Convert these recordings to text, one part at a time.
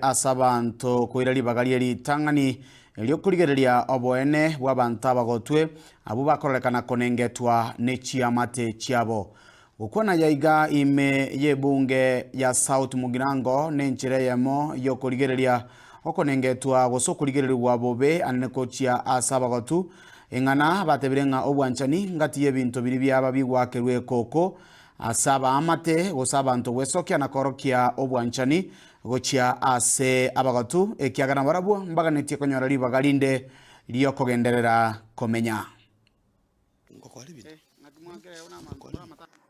Asabanto koirari bagaria ritang'ani eliokurigereria oboene bwa bantu abagotwe abo bakorekana konengetwa ne chiamate chiabo gukwana yaiga ime yebunge ya South Mugirango nenchire yemo yokurigereria okonengetwa gosokurigererwa bobe aneko chia asabagotu eng'ana batebirenga obwanchani ngati yebintu biri byaba bigwakerwe koko asaba amate gosabanto gwesokia na korokia obwanchani gochia ase abagatu ekiagana barabwo mbaganetie konyora ribagarinde liokogenderera komenya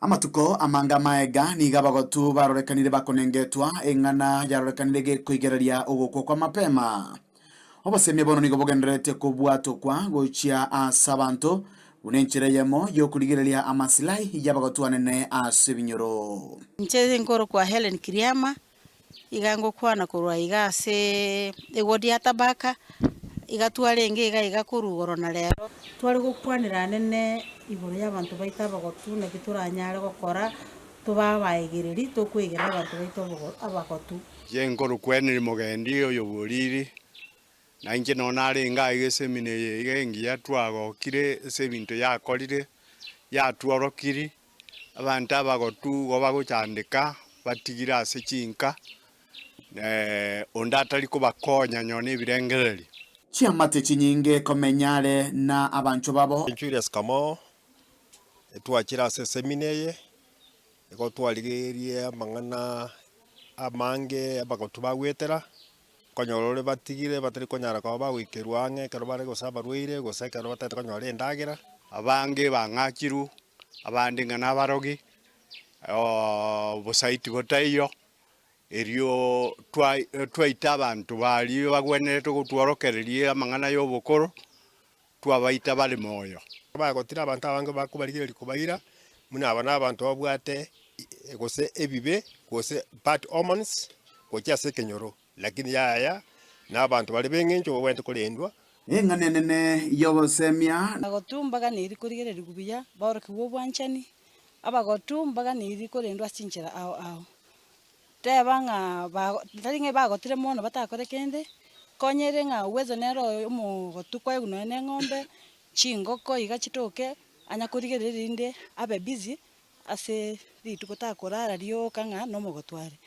amatuko amanga maega ni gabagatu barorekanire bakonengetwa eng'ana yarorekanire kuigereria ugukwo kwa mapema obasemi bono nigo bogenderete kubwatokwa gochia asabanto unenchire yemo yokurigereria amasilahi y'abagatu anene ase binyoro ncheze nkoro kwa Helen Kiriama igango kwana kurwa igase egodi atabaka igatwarenge iga kurugoro na rero twari gukwanira nene iboro y'abantu baita abagotu na gituranyare gukora tubabaigiriri tukwigera abantu baita abagotu ye nkoro kweniri mugendi oyo buriri na inje nona arenga igesemine igengi yatwagokire ase bintu yakorire yatworokiri abantu abagotu go baguchandika batigira ase chinka onda atari kubakonya nyone ibirengereri chiamate chinyinge komenyare na abancho babo Julius Kamo twakira ase semineye ego twarigerie mang'ana amange abagotu bagwetera konyorore batigire batari konyara kwa bagwikerwa ang'e kero bare gosaba rwire gosekero batete konyora endagera abange bang'achiru abandi ng'ana barogi busaiti botayo erio twaita abantu bali bagwenerete gutworokereria amang'ana y'obukoro twabaita bali moyo bagotira abantu abange bakubarigereria kubaira muna abana abantu babwate gose ebibe gose bad omens gocha se kenyoro lakini yaya n'abantu bali beng'encho bwente kulendwa eng'ana nene yobosemia abagotu mbaga niri kurigereria gubuya barokiwo bwanchani abagotu mbaga niri kurendwa chinchira ao tebanga taringe bagotire mono batakore kende konyere ng'a uwezo nero omogotu kwa eguno ne ng'ombe chingoko iga chitoke anya kurigereria inde abe busy ase rituko takorara rioka ng'a no mogotware.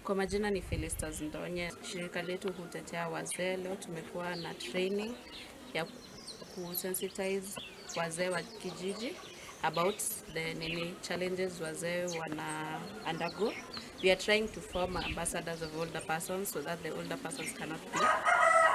Kwa majina ni Felicitas Ndonye. Shirika letu hutetea wazee, leo tumekuwa na training ya kusensitize wazee wa kijiji about the challenges wazee wana undergo. We are trying to form ambassadors of older persons so that the older persons cannot be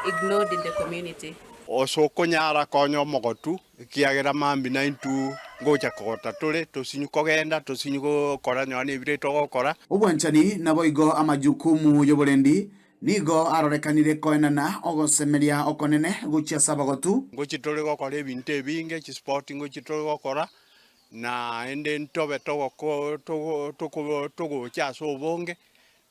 ignored in the community. Osokonyara konyo mogotu kiagera mambi na intu gocha kota tole tosinyu kogenda tosinyu gukora nyone ibire togokora obwanchani nabo igo amajukumu yoborendi nigo arorekanire koenana ogosemeria okonene guchia sabagotu gochi tole gokora ebintu ebinge chi sporting gochi tole gokora na ende ntobe togocha so bonge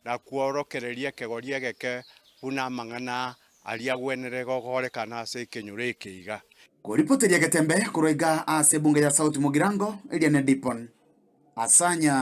na kuorokereria kegoria geke buna mang'ana aria gwenere gogorekana ase kenyure keiga kuripoteria getembe kuroiga ase bunge ya South Mugirango Eliane Dipon Asanya.